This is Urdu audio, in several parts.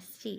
ST।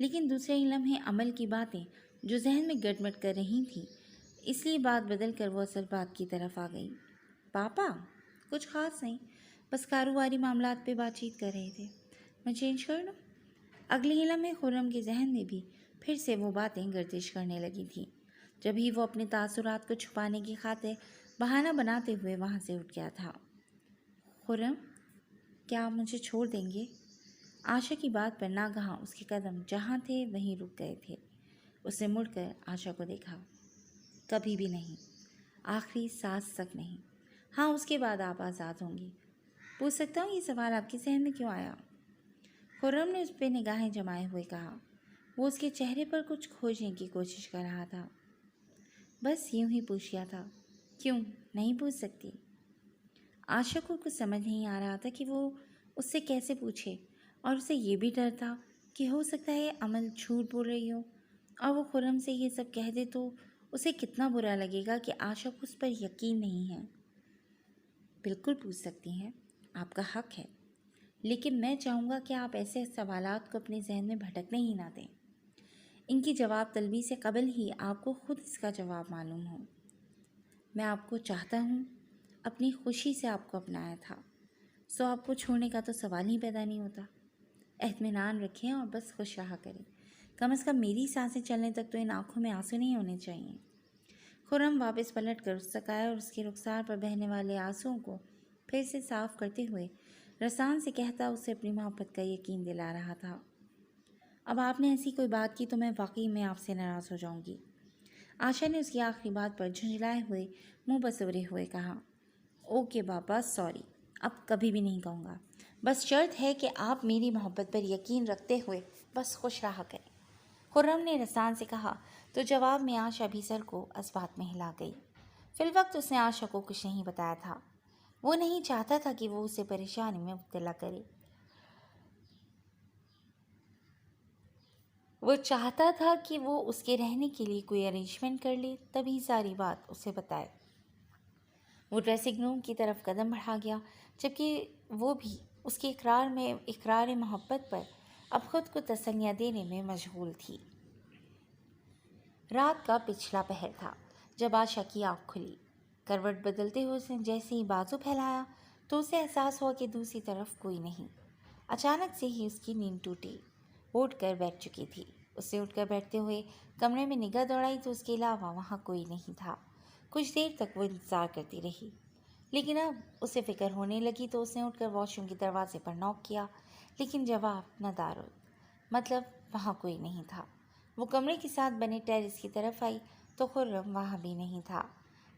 لیکن دوسرے ہی لمحے عمل کی باتیں جو ذہن میں گڑمٹ کر رہی تھیں، اس لیے بات بدل کر وہ اصل بات کی طرف آ گئی۔ پاپا، کچھ خاص نہیں، بس کاروباری معاملات پہ بات چیت کر رہے تھے۔ میں چینج کر لوں؟ اگلے ہی لمحے خرم کے ذہن میں بھی پھر سے وہ باتیں گردش کرنے لگی تھیں۔ جبھی وہ اپنے تاثرات کو چھپانے کی خاطر بہانہ بناتے ہوئے وہاں سے اٹھ گیا تھا۔ خرم، کیا آپ مجھے چھوڑ دیں گے؟ آشا کی بات پر ناگہاں اس کے قدم جہاں تھے وہیں رک گئے تھے۔ اس نے مڑ کر آشا کو دیکھا۔ کبھی بھی نہیں، آخری سانس تک نہیں۔ ہاں، اس کے بعد آپ آزاد ہوں گی۔ پوچھ سکتا ہوں یہ سوال آپ کے ذہن میں کیوں آیا؟ خرم نے اس پہ نگاہیں جمائے ہوئے کہا۔ وہ اس کے چہرے پر کچھ کھوجنے کی کوشش کر رہا تھا۔ بس یوں ہی پوچھ لیا تھا۔ کیوں نہیں پوچھ سکتی؟ آشا کو کچھ سمجھ نہیں آ رہا تھا کہ وہ اس سے کیسے پوچھے، اور اسے یہ بھی ڈر تھا کہ ہو سکتا ہے عمل جھوٹ بول رہی ہو، اور وہ خرم سے یہ سب کہہ دے تو اسے کتنا برا لگے گا کہ آشا کو اس پر یقین نہیں ہے۔ بالکل پوچھ سکتی ہیں، آپ کا حق ہے، لیکن میں چاہوں گا کہ آپ ایسے سوالات کو اپنے ذہن میں بھٹکنے ہی نہ دیں۔ ان کی جواب طلبی سے قبل ہی آپ کو خود اس کا جواب معلوم ہو۔ میں آپ کو چاہتا ہوں، اپنی خوشی سے آپ کو اپنایا تھا، سو آپ کو چھوڑنے کا تو سوال ہی پیدا نہیں ہوتا۔ اطمینان رکھیں اور بس خوش رہا کریں۔ کم از کم میری سانسیں چلنے تک تو ان آنکھوں میں آنسو نہیں ہونے چاہیے۔ خرم واپس پلٹ کر اس تک آیا اور اس کے رخسار پر بہنے والے آنسوؤں کو پھر سے صاف کرتے ہوئے رسان سے کہتا اسے اپنی محبت کا یقین دلا رہا تھا۔ اب آپ نے ایسی کوئی بات کی تو میں واقعی میں آپ سے ناراض ہو جاؤں گی۔ آشا نے اس کی آخری بات پر جھنجھلائے ہوئے منہ بسورے ہوئے کہا۔ اوکے بابا، سوری، اب کبھی بھی نہیں کہوں گا۔ بس شرط ہے کہ آپ میری محبت پر یقین رکھتے ہوئے بس خوش رہا کریں۔ خرم نے رسان سے کہا تو جواب میں آشا بھی سر کو اس بات میں ہلا گئی۔ فی الوقت اس نے آشا کو کچھ نہیں بتایا تھا۔ وہ نہیں چاہتا تھا کہ وہ اسے پریشانی میں مبتلا کرے۔ وہ چاہتا تھا کہ وہ اس کے رہنے کے لیے کوئی ارینجمنٹ کر لے، تبھی ساری بات اسے بتائے۔ وہ ڈریسنگ روم کی طرف قدم بڑھا گیا، جبکہ وہ بھی اس کے اقرار محبت پر اب خود کو تسلیاں دینے میں مشغول تھی۔ رات کا پچھلا پہر تھا جب آشا کی آنکھ کھلی۔ کروٹ بدلتے ہوئے اس نے جیسے ہی بازو پھیلایا تو اسے احساس ہوا کہ دوسری طرف کوئی نہیں۔ اچانک سے ہی اس کی نیند ٹوٹی۔ وہ اٹھ کر بیٹھ چکی تھی۔ اسے اٹھ کر بیٹھتے ہوئے کمرے میں نگاہ دوڑائی تو اس کے علاوہ وہاں کوئی نہیں تھا۔ کچھ دیر تک وہ انتظار کرتی رہی، لیکن اب اسے فکر ہونے لگی تو اس نے اٹھ کر واش روم کے دروازے پر نوک کیا، لیکن جواب ندارد، مطلب وہاں کوئی نہیں تھا۔ وہ کمرے کے ساتھ بنے ٹیرس کی طرف آئی تو خرم وہاں بھی نہیں تھا۔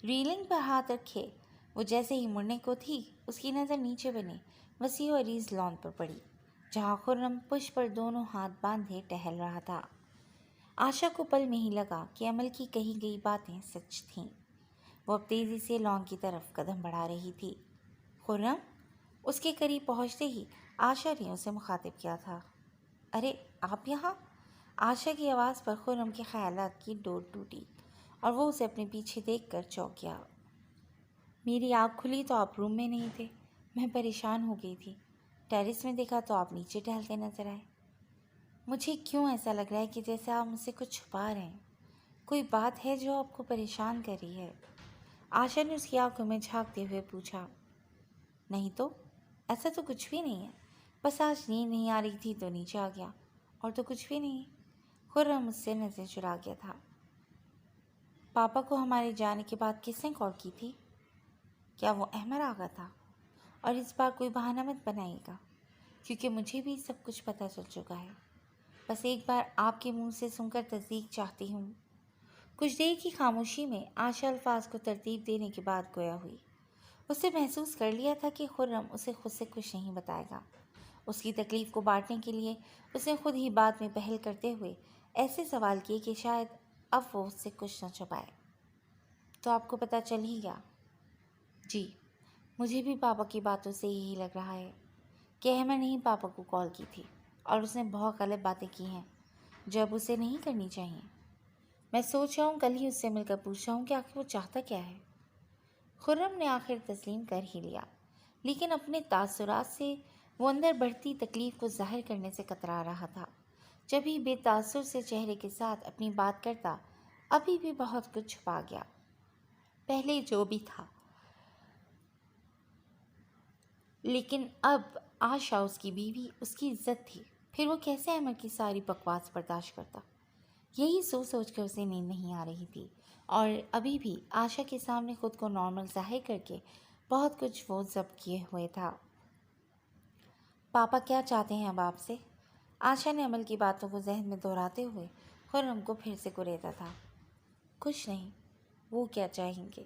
ریلنگ پر ہاتھ رکھے وہ جیسے ہی مڑنے کو تھی، اس کی نظر نیچے بنے وسیع و عریض لان پر پڑی، جہاں خرم پشت پر دونوں ہاتھ باندھے ٹہل رہا تھا۔ آشا کو پل میں ہی لگا کہ عمل کی کہی گئی باتیں سچ تھیں۔ وہ اب تیزی سے لان کی طرف قدم بڑھا رہی تھی۔ خرم، اس کے قریب پہنچتے ہی آشا نے اسے مخاطب کیا تھا۔ ارے آپ یہاں؟ آشا کی آواز پر خرم کے خیالات کی ڈور ٹوٹی اور وہ اسے اپنے پیچھے دیکھ کر چونک گیا۔ میری آنکھ کھلی تو آپ روم میں نہیں تھے، میں پریشان ہو گئی تھی۔ ٹیرس میں دیکھا تو آپ نیچے ٹہلتے نظر آئے۔ مجھے کیوں ایسا لگ رہا ہے کہ جیسے آپ مجھ سے کچھ چھپا رہے ہیں؟ کوئی بات ہے جو آپ کو پریشان کر رہی ہے؟ آشا نے اس کی آنکھوں میں جھانکتے ہوئے پوچھا۔ نہیں تو، ایسا تو کچھ بھی نہیں ہے، بس آج نیند نہیں آ رہی تھی تو نیچے آ گیا، اور تو کچھ بھی نہیں۔ خرم مجھ سے نظر چرا گیا تھا۔ پاپا کو ہمارے جانے کے بعد کس نے کال کی تھی؟ کیا وہ احمد آغا تھا؟ اور اس بار کوئی بہانہ مت بنائیے گا، کیونکہ مجھے بھی سب کچھ پتہ چل چکا ہے۔ بس ایک بار آپ کے منہ سے سن کر تصدیق چاہتی ہوں۔ کچھ دیر کی خاموشی میں آشا الفاظ کو ترتیب دینے کے بعد گویا ہوئی۔ اس نے محسوس کر لیا تھا کہ خرم اسے خود سے کچھ نہیں بتائے گا۔ اس کی تکلیف کو بانٹنے کے لیے اس نے خود ہی بات میں پہل کرتے ہوئے ایسے سوال کیے کہ شاید اب وہ اس سے کچھ نہ چھپائے۔ تو آپ کو پتہ چل ہی گیا؟ جی، مجھے بھی پاپا کی باتوں سے یہی لگ رہا ہے کہ احمد نے ہی پاپا کو کال کی تھی، اور اس نے بہت غلط باتیں کی ہیں جو اب اسے نہیں کرنی چاہیے۔ میں سوچ رہا ہوں کل ہی اس سے مل کر پوچھا ہوں کہ آخر وہ چاہتا کیا ہے۔ خرم نے آخر تسلیم کر ہی لیا، لیکن اپنے تاثرات سے وہ اندر بڑھتی تکلیف کو ظاہر کرنے سے کترا رہا تھا۔ جب ہی بے تاثر سے چہرے کے ساتھ اپنی بات کرتا، ابھی بھی بہت کچھ چھپا گیا۔ پہلے جو بھی تھا، لیکن اب آشا اس کی بیوی، اس کی عزت تھی، پھر وہ کیسے امر کی ساری بکواس برداشت کرتا؟ یہی سوچ سوچ کر اسے نیند نہیں آ رہی تھی، اور ابھی بھی آشا کے سامنے خود کو نارمل ظاہر کر کے بہت کچھ وہ ضبط کیے ہوئے تھا۔ پاپا کیا چاہتے ہیں اب آپ سے؟ آشا نے عمل کی باتوں کو ذہن میں دہراتے ہوئے خرم کو پھر سے کریدا تھا۔ کچھ نہیں، وہ کیا چاہیں گے؟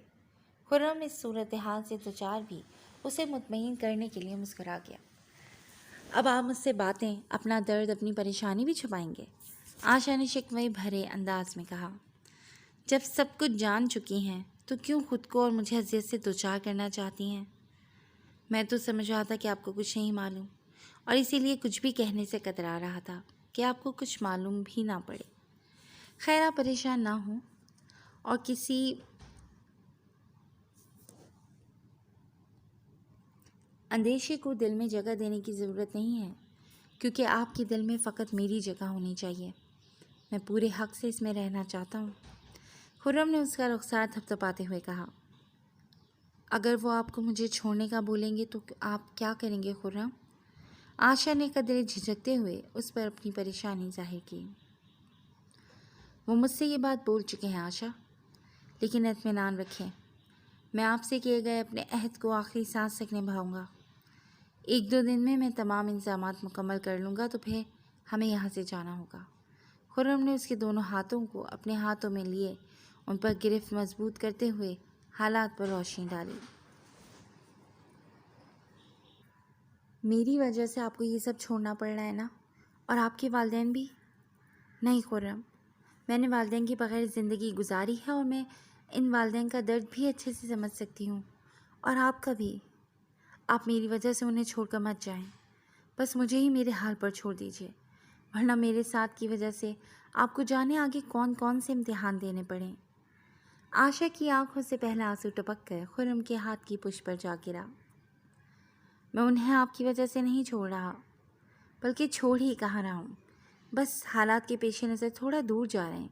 خرم اس صورتحال سے دوچار بھی اسے مطمئن کرنے کے لیے مسکرا گیا۔ اب آپ مجھ سے باتیں، اپنا درد، اپنی پریشانی بھی چھپائیں گے؟ آشا نے شکوے بھرے انداز میں کہا۔ جب سب کچھ جان چکی ہیں تو کیوں خود کو اور مجھے اذیت سے دوچار کرنا چاہتی ہیں؟ میں تو سمجھ رہا تھا کہ آپ کو کچھ نہیں معلوم، اور اسی لیے کچھ بھی کہنے سے کترا رہا تھا کہ آپ کو کچھ معلوم بھی نہ پڑے۔ خیر، آپ پریشان نہ ہوں، اور کسی اندیشے کو دل میں جگہ دینے کی ضرورت نہیں ہے، کیونکہ آپ کے دل میں فقط میری جگہ ہونی چاہیے۔ میں پورے حق سے اس میں رہنا چاہتا ہوں۔ خرم نے اس کا رخسار تھپتھپاتے ہوئے کہا۔ اگر وہ آپ کو مجھے چھوڑنے کا بولیں گے تو آپ کیا کریں گے خرم؟ آشا نے قدرے جھجکتے ہوئے اس پر اپنی پریشانی ظاہر کی۔ وہ مجھ سے یہ بات بول چکے ہیں آشا، لیکن اطمینان رکھیں، میں آپ سے کیے گئے اپنے عہد کو آخری سانس تک نبھاؤں گا۔ 1-2 دن میں تمام انتظامات مکمل کر لوں گا تو پھر ہمیں یہاں سے جانا ہوگا۔ خرم نے اس کے دونوں ہاتھوں کو اپنے ہاتھوں میں لیے ان پر گرفت مضبوط کرتے ہوئے حالات پر روشنی ڈالی۔ میری وجہ سے آپ کو یہ سب چھوڑنا پڑ رہا ہے نا؟ اور آپ کے والدین بھی؟ نہیں خرم، میں نے والدین کے بغیر زندگی گزاری ہے، اور میں ان والدین کا درد بھی اچھے سے سمجھ سکتی ہوں، اور آپ کا بھی۔ آپ میری وجہ سے انہیں چھوڑ کر مت جائیں، بس مجھے ہی میرے حال پر چھوڑ دیجیے، ورنہ میرے ساتھ کی وجہ سے آپ کو جانے آگے کون کون سے امتحان دینے پڑیں۔ آشا کی آنکھوں سے پہلا آنسو ٹپک کر خرم کے ہاتھ کی پشت پر جا گرا۔ میں انہیں آپ کی وجہ سے نہیں چھوڑ رہا، بلکہ چھوڑ ہی کہاں رہا ہوں، بس حالات کے پیش نظر تھوڑا دور جا رہے ہیں،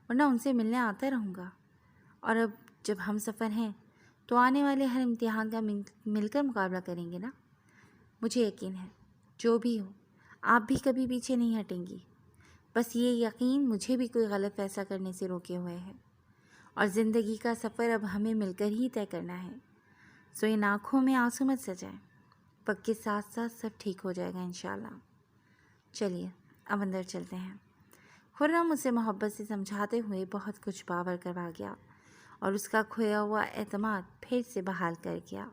ورنہ ان سے ملنے آتا رہوں گا۔ اور اب جب ہم سفر ہیں تو آنے والے ہر امتحان کا مل کر مقابلہ کریں گے نا؟ مجھے یقین ہے جو بھی ہو آپ بھی کبھی پیچھے نہیں ہٹیں گی، بس یہ یقین مجھے بھی کوئی غلط فیصلہ کرنے سے روکے ہوئے ہے، اور زندگی کا سفر اب ہمیں مل کر ہی طے کرنا ہے۔ سو ان آنکھوں میں آنسو مت سجائیں، وقت کے ساتھ ساتھ سب ٹھیک ہو جائے گا انشاءاللہ۔ چلیے اب اندر چلتے ہیں۔ خرم اسے محبت سے سمجھاتے ہوئے بہت کچھ باور کروا گیا، اور اس کا کھویا ہوا اعتماد پھر سے بحال کر گیا۔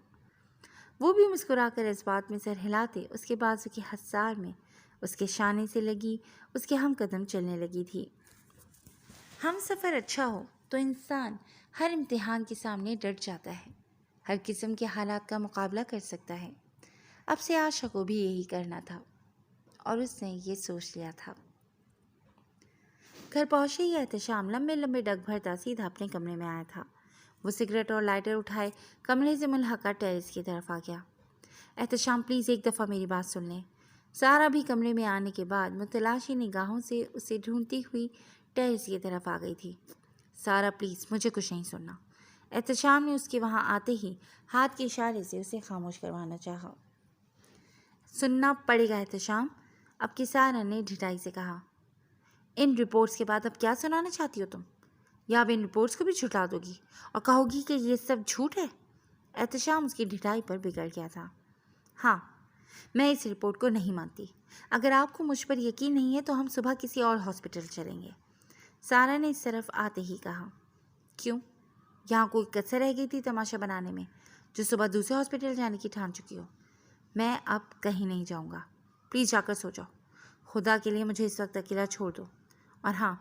وہ بھی مسکرا کر اس بات میں سر ہلاتے اس کے بازو کی حصار میں اس کے شانے سے لگی اس کے ہم قدم چلنے لگی تھی۔ ہم سفر اچھا ہو تو انسان ہر امتحان کے سامنے ڈٹ جاتا ہے، ہر قسم کے حالات کا مقابلہ کر سکتا ہے۔ اب سے آشا کو بھی یہی کرنا تھا، اور اس نے یہ سوچ لیا تھا۔ گھر پہنچے ہی احتشام لمبے لمبے ڈگ بھرتا سیدھا اپنے کمرے میں آیا تھا۔ وہ سگریٹ اور لائٹر اٹھائے کمرے سے ملحقہ ٹیرس کی طرف آ گیا۔ احتشام پلیز ایک دفعہ میری بات سن لیں۔ سارا بھی کمرے میں آنے کے بعد متلاشی نگاہوں سے اسے ڈھونڈتی ہوئی ٹیرس کی طرف آ گئی تھی۔ سارا پلیز، مجھے کچھ نہیں سننا۔ احتشام نے اس کے وہاں آتے ہی ہاتھ کے اشارے سے اسے خاموش کروانا چاہا۔ سننا پڑے گا احتشام، اب کی سارا نے ڈھٹائی سے کہا۔ ان رپورٹس کے بعد اب کیا سنانا چاہتی ہو تم؟ یا اب ان رپورٹس کو بھی جھٹلا دو گی اور کہو گی کہ یہ سب جھوٹ ہے؟ احتشام اس کی ڈھٹائی پر بگڑ گیا تھا۔ ہاں، میں اس رپورٹ کو نہیں مانتی۔ اگر آپ کو مجھ پر یقین نہیں ہے تو ہم صبح کسی اور ہاسپٹل چلیں گے، سارا نے اس طرف آتے ہی کہا۔ کیوں؟ یہاں کوئی کسر رہ گئی تھی تماشا بنانے میں جو صبح دوسرے ہاسپٹل جانے کی ٹھان چکی ہو؟ میں اب کہیں نہیں جاؤں گا، پلیز جا کر سو جاؤ۔ خدا کے لیے مجھے اس وقت اکیلا چھوڑ دو۔ اور ہاں،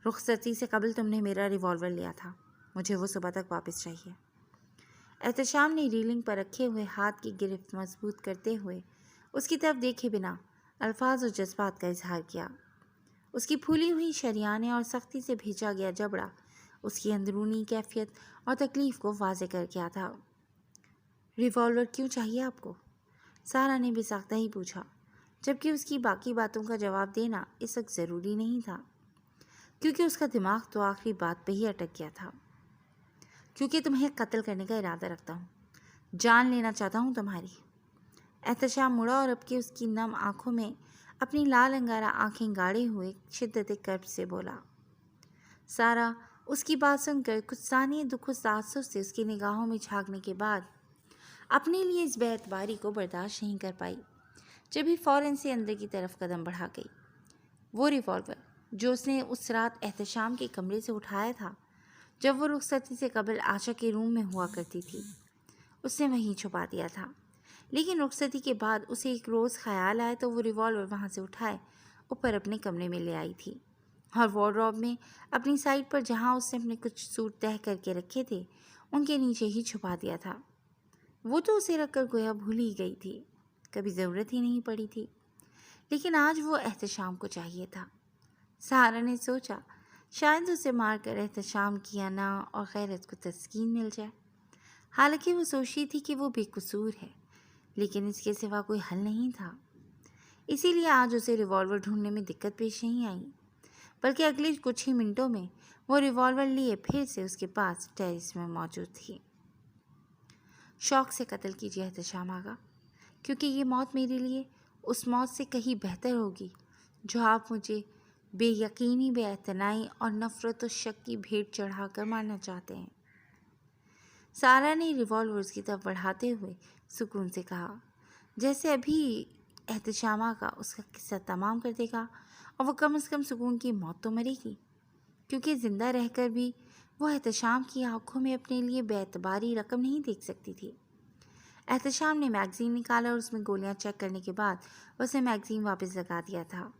رخصتی سے قبل تم نے میرا ریوالور لیا تھا، مجھے وہ صبح تک واپس چاہیے۔ احتشام نے ریلنگ پر رکھے ہوئے ہاتھ کی گرفت مضبوط کرتے ہوئے اس کی طرف دیکھے بنا الفاظ اور جذبات کا اظہار کیا۔ اس کی پھولی ہوئی شریانیں اور سختی سے بھیجا گیا جبڑا اس کی اندرونی کیفیت اور تکلیف کو واضح کر گیا تھا۔ ریوالور کیوں چاہیے آپ کو؟ سارا نے بے ساختہ ہی پوچھا۔ جبکہ اس کی باقی باتوں کا جواب دینا اس وقت ضروری نہیں تھا، کیونکہ اس کا دماغ تو آخری بات پہ ہی اٹک گیا تھا۔ کیونکہ تمہیں قتل کرنے کا ارادہ رکھتا ہوں، جان لینا چاہتا ہوں تمہاری۔ احتشام مڑا اور اب کہ اس کی نم آنکھوں میں اپنی لال انگارہ آنکھیں گاڑے ہوئے شدت کرب سے بولا۔ سارا اس کی بات سن کر کچھ ثانیے دکھ و تعصب سے اس کی نگاہوں میں جھانکنے کے بعد اپنے لیے اس بے اعتباری کو برداشت نہیں کر پائی، جبھی فوراً سے اندر کی طرف قدم بڑھا گئی۔ وہ ریوالور جو اس نے اس رات احتشام کے کمرے سے اٹھایا تھا جب وہ رخصتی سے قبل آشا کے روم میں ہوا کرتی تھی، اس نے وہیں چھپا دیا تھا۔ لیکن رخصتی کے بعد اسے ایک روز خیال آیا تو وہ ریوالور وہاں سے اٹھائے اوپر اپنے کمرے میں لے آئی تھی اور وارڈروب میں اپنی سائڈ پر جہاں اس نے اپنے کچھ سوٹ تہہ کر کے رکھے تھے ان کے نیچے ہی چھپا دیا تھا۔ وہ تو اسے رکھ کر گویا بھول ہی گئی تھی، کبھی ضرورت ہی نہیں پڑی تھی، لیکن آج وہ احتشام کو چاہیے تھا۔ سہارا نے سوچا شاید اسے مار کر احتشام کیا نہ اور غیرت کو تسکین مل جائے۔ حالانکہ وہ سوچتی تھی کہ وہ بے قصور ہے، لیکن اس کے سوا کوئی حل نہیں تھا۔ اسی لیے آج اسے ریوالور ڈھونڈنے میں دقت پیش نہیں آئی، بلکہ اگلے کچھ ہی منٹوں میں وہ ریوالور لیے پھر سے اس کے پاس ٹیرس میں موجود تھی۔ شوق سے قتل کیجیے احتشام آغا، کیونکہ یہ موت میرے لیے اس موت سے کہیں بہتر ہوگی جو آپ مجھے بے یقینی، بے اعتنائی اور نفرت و شک کی بھیٹ چڑھا کر مارنا چاہتے ہیں۔ سارا نے ریوالور کی طرف بڑھاتے ہوئے سکون سے کہا، جیسے ابھی احتشام آغا اس کا قصہ تمام کر دے گا اور وہ کم از کم سکون کی موت تو مرے گی، کیونکہ زندہ رہ کر بھی وہ احتشام کی آنکھوں میں اپنے لیے بے اعتباری رقم نہیں دیکھ سکتی تھی۔ احتشام نے میگزین نکالا اور اس میں گولیاں چیک کرنے کے بعد اسے میگزین واپس لگا دیا تھا۔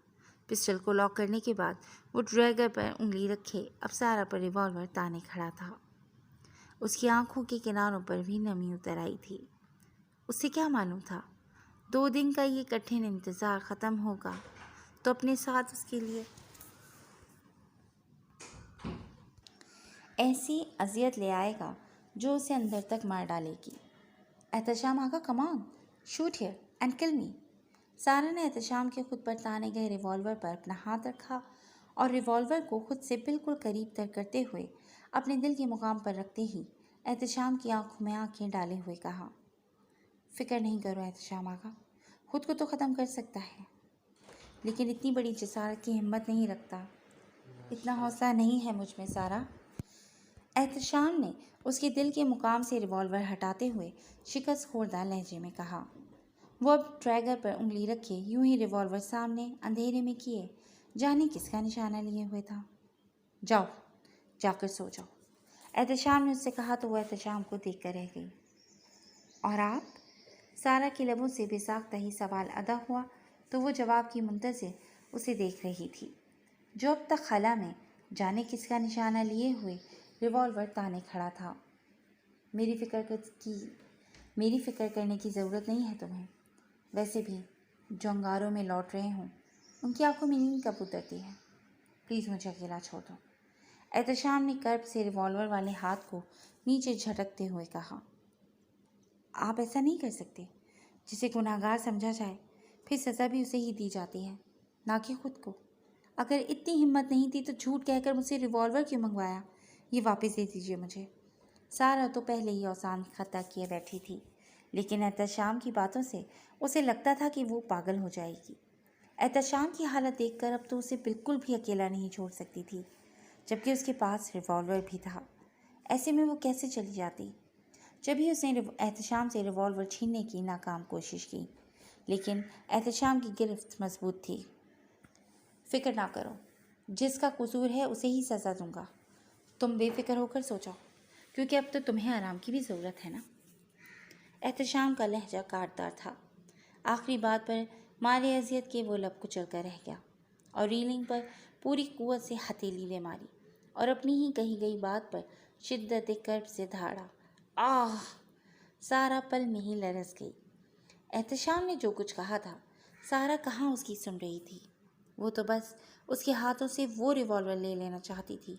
پسٹل کو لاک کرنے کے بعد وہ ٹریگر پر انگلی رکھے اب سارا پر ریوالور تانے کھڑا تھا۔ اس کی آنکھوں کے کناروں پر بھی نمی اتر آئی تھی۔ اسے کیا معلوم تھا 2 دن کا یہ کٹھن انتظار ختم ہوگا تو اپنے ساتھ اس کے لیے ایسی اذیت لے آئے گا جو اسے اندر تک مار ڈالے گی۔ احتشام آغا کم آن، شوٹ ہیئر اینڈ کل می۔ سارا نے احتشام کے خود پر تانے گئے ریوالور پر اپنا ہاتھ رکھا اور ریوالور کو خود سے بالکل قریب تر کرتے ہوئے اپنے دل کے مقام پر رکھتے ہی احتشام کی آنکھوں میں آنکھیں ڈالے ہوئے کہا، فکر نہیں کرو احتشام آغا، خود کو تو ختم کر سکتا ہے، لیکن اتنی بڑی جسارت کی ہمت نہیں رکھتا، اتنا حوصلہ نہیں ہے مجھ میں سارا۔ احتشام نے اس کے دل کے مقام سے ریوالور ہٹاتے ہوئے شکست خوردہ لہجے میں کہا۔ وہ اب ٹریگر پر انگلی رکھے یوں ہی ریوالور سامنے اندھیرے میں کیے جانے کس کا نشانہ لیے ہوئے تھا۔ جاؤ، جا کر سو جاؤ، احتشام نے اس سے کہا تو وہ احتشام کو دیکھ کر رہ گئی۔ اور آپ؟ سارا کے لبوں سے بے ساختہ ہی سوال ادا ہوا تو وہ جواب کی منتظر اسے دیکھ رہی تھی، جو اب تک خلا میں جانے کس کا نشانہ لیے ہوئے ریوالور تانے کھڑا تھا۔ میری فکر کرنے کی ضرورت نہیں ہے تمہیں، ویسے بھی جو انگاروں میں لوٹ رہے ہوں ان کی آنکھوں میں نیند کب اترتی ہے، پلیز مجھے اکیلا چھوڑ دو۔ احتشام نے کرب سے ریوالور والے ہاتھ کو نیچے جھٹکتے ہوئے کہا، آپ ایسا نہیں کر سکتے، جسے گناہ گار سمجھا جائے پھر سزا بھی اسے ہی دی جاتی ہے، نہ کہ خود کو۔ اگر اتنی ہمت نہیں تھی تو جھوٹ کہہ کر مجھ سے ریوالور کیوں منگوایا؟ یہ واپس دے دیجیے مجھے۔ سارا تو پہلے ہی اوسان خطا کیے بیٹھی تھی، لیکن احتشام کی باتوں سے اسے لگتا تھا کہ وہ پاگل ہو جائے گی۔ احتشام کی حالت دیکھ کر اب تو اسے بالکل بھی اکیلا نہیں چھوڑ سکتی تھی، جبکہ اس کے پاس ریوالور بھی تھا۔ ایسے میں وہ کیسے چلی جاتی؟ جبھی اس نے احتشام سے ریوالور چھیننے کی ناکام کوشش کی، لیکن احتشام کی گرفت مضبوط تھی۔ فکر نہ کرو، جس کا قصور ہے اسے ہی سزا دوں گا، تم بے فکر ہو کر سو جاؤ، کیونکہ اب تو تمہیں آرام کی بھی ضرورت ہے نا۔ احتشام کا لہجہ کاٹدار تھا۔ آخری بات پر مارے اذیت کے وہ لب کچل کر رہ گیا اور ریلنگ پر پوری قوت سے ہتھیلی لے ماری اور اپنی ہی کہی گئی بات پر شدت کرب سے دھاڑا۔ آہ! سارا پل میں ہی لرز گئی۔ احتشام نے جو کچھ کہا تھا سارا کہاں اس کی سن رہی تھی، وہ تو بس اس کے ہاتھوں سے وہ ریوالور لے لینا چاہتی تھی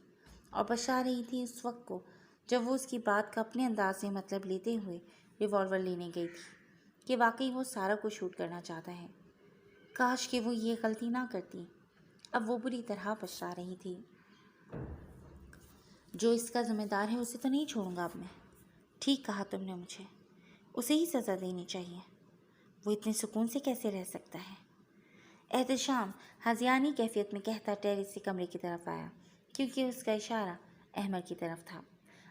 اور بچا رہی تھی اس وقت کو جب وہ اس کی بات کا اپنے انداز میں مطلب لیتے ہوئے ریوالور لینے گئی تھی کہ واقعی وہ سارا کو شوٹ کرنا چاہتا ہے۔ کاش کہ وہ یہ غلطی نہ کرتی۔ اب وہ بری طرح پچھتا رہی تھی۔ جو اس کا ذمہ دار ہے اسے تو نہیں چھوڑوں گا اب میں۔ ٹھیک کہا تم نے، مجھے اسے ہی سزا دینی چاہیے۔ وہ اتنے سکون سے کیسے رہ سکتا ہے؟ احتشام ہذیانی کیفیت میں کہتا ٹیریس سے کمرے کی طرف آیا، کیونکہ اس کا اشارہ احمد کی طرف تھا۔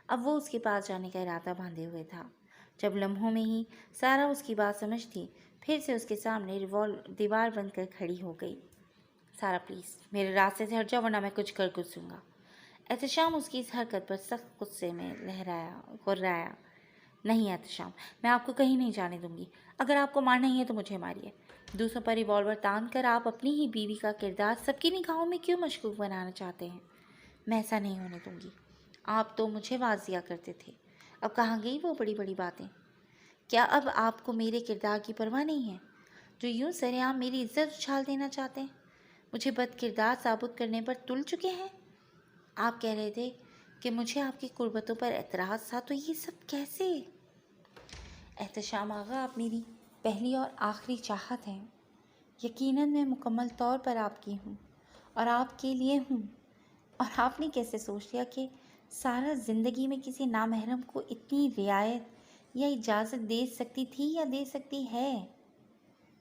اب وہ اس کے پاس جانے کا ارادہ باندھے ہوئے تھا۔ جب لمحوں میں ہی سارا اس کی بات سمجھ تھی، پھر سے اس کے سامنے دیوار بن کر کھڑی ہو گئی۔ سارا پلیز میرے راستے سے ہٹ جاؤ ورنہ میں کچھ کر گزروں گا۔ احتشام اس کی اس حرکت پر سخت غصے میں غرایا۔ نہیں احتشام، میں آپ کو کہیں نہیں جانے دوں گی۔ اگر آپ کو مارنا ہی ہے تو مجھے ماریے۔ دوسروں پر ریوالور تان کر آپ اپنی ہی بیوی کا کردار سب کی نگاہوں میں کیوں مشکوک بنانا چاہتے ہیں؟ میں ایسا نہیں ہونے دوں گی۔ آپ تو مجھے واز دیا کرتے تھے، اب کہاں گئی وہ بڑی بڑی باتیں؟ کیا اب آپ کو میرے کردار کی پرواہ نہیں ہے، جو یوں سر عام میری عزت اچھال دینا چاہتے ہیں؟ مجھے بد کردار ثابت کرنے پر تل چکے ہیں۔ آپ کہہ رہے تھے کہ مجھے آپ کی قربتوں پر اعتراض تھا، تو یہ سب کیسے؟ احتشام آغا، آپ میری پہلی اور آخری چاہت ہیں۔ یقیناً میں مکمل طور پر آپ کی ہوں اور آپ کے لیے ہوں۔ اور آپ نے کیسے سوچ لیا کہ سارا زندگی میں کسی نامحرم کو اتنی رعایت یا اجازت دے سکتی تھی یا دے سکتی ہے؟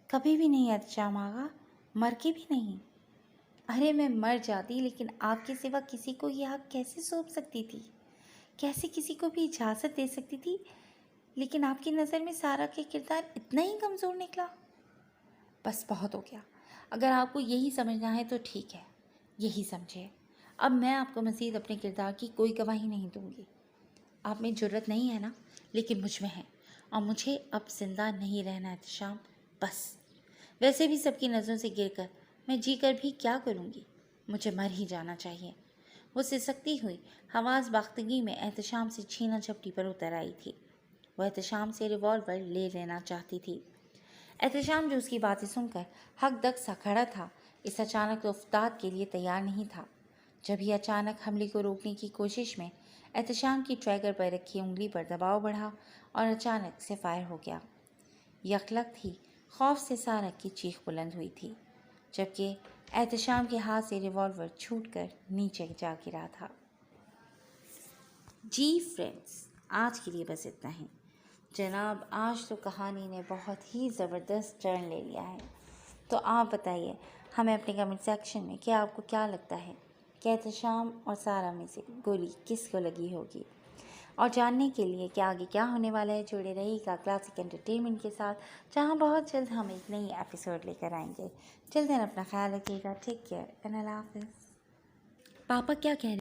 کبھی بھی نہیں احتشام آغا، مر کے بھی نہیں۔ ارے میں مر جاتی، لیکن آپ کے سوا کسی کو یہ حق کیسے سونپ سکتی تھی؟ کیسے کسی کو بھی اجازت دے سکتی تھی؟ لیکن آپ کی نظر میں سارا کا کردار اتنا ہی کمزور نکلا؟ بس بہت ہو گیا۔ اگر آپ کو یہی سمجھنا ہے تو ٹھیک ہے، یہی سمجھے۔ اب میں آپ کو مزید اپنے کردار کی کوئی گواہی نہیں دوں گی۔ آپ میں جرت نہیں ہے نا، لیکن مجھ میں ہے، اور مجھے اب زندہ نہیں رہنا احتشام، بس۔ ویسے بھی سب کی نظروں سے گر کر میں جی کر بھی کیا کروں گی؟ مجھے مر ہی جانا چاہیے۔ وہ سسکتی ہوئی حواس باختگی میں احتشام سے چھینا جھپٹی پر اتر آئی تھی۔ وہ احتشام سے ریوالور لے لینا چاہتی تھی۔ احتشام جو اس کی باتیں سن کر حق دک سا کھڑا تھا، اس اچانک افتاد کے لیے تیار نہیں تھا۔ جب ہی اچانک حملے کو روکنے کی کوشش میں احتشام کی ٹریگر پر رکھی انگلی پر دباؤ بڑھا اور اچانک سے فائر ہو گیا۔ یکلخت ہی خوف سے سارا کی چیخ بلند ہوئی تھی، جبکہ احتشام کے ہاتھ سے ریوالور چھوٹ کر نیچے جا گرا تھا۔ جی فرینڈز، آج کے لیے بس اتنا ہی۔ جناب، آج تو کہانی نے بہت ہی زبردست ٹرن لے لیا ہے۔ تو آپ بتائیے ہمیں اپنے کمنٹ سیکشن میں کہ آپ کو کیا لگتا ہے کہ احتشام اور سارا میں سے گولی کس کو لگی ہوگی؟ اور جاننے کے لیے کہ آگے کیا ہونے والا ہے، جڑے رہیے گا کلاسک انٹرٹینمنٹ کے ساتھ، جہاں بہت جلد ہم ایک نئی ایپیسوڈ لے کر آئیں گے۔ جلد اپنا خیال رکھیے گا۔ ٹیک کیئر اینڈ اللہ حافظ۔ پاپا کیا کہہ رہے ہیں؟